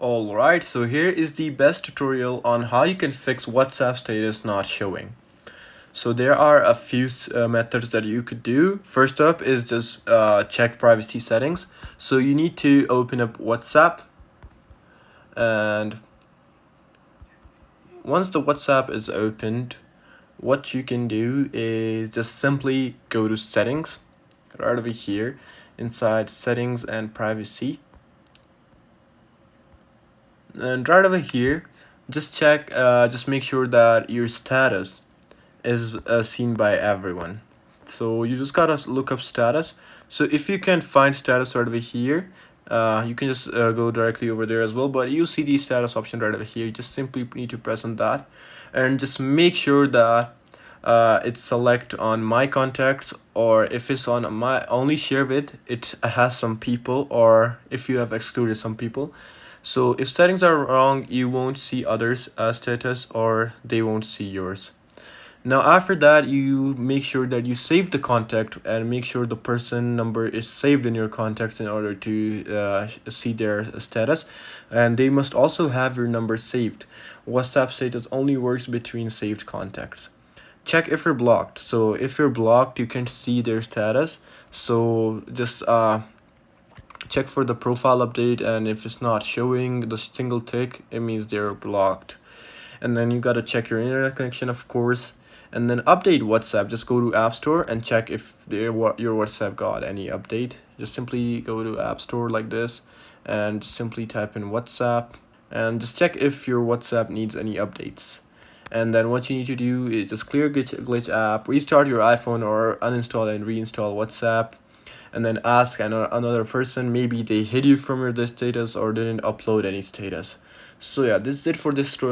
Alright, so here is the best tutorial on how you can fix WhatsApp status not showing. So there are a few methods that you could do. First up is just check privacy settings. So you need to open up WhatsApp, and once the WhatsApp is opened, what you can do is just simply go to settings right over here inside settings and privacy. And right over here, just check, just make sure that your status is seen by everyone. So you just gotta look up status. So if you can find status right over here, you can just go directly over there as well, but you see the status option right over here. You just simply need to press on that and just make sure that it's select on my contacts, or if it's on my only share with, it has some people, or if you have excluded some people. So if settings are wrong, you won't see others status, or they won't see yours. Now after that, you make sure that you save the contact and make sure the person number is saved in your contacts in order to see their status, and they must also have your number saved. WhatsApp status only works between saved contacts. Check if you're blocked. So if you're blocked, you can see their status. So just check for the profile update, and if it's not showing the single tick, it means they're blocked. And then you gotta check your internet connection, of course, and then update WhatsApp. Just go to App Store and check if your WhatsApp got any update. Just simply go to App Store like this and simply type in WhatsApp and just check if your WhatsApp needs any updates. And then what you need to do is just clear glitch app, restart your iPhone, or uninstall and reinstall WhatsApp, and then ask another person, maybe they hid you from your status or didn't upload any status. So yeah, this is it for this tutorial.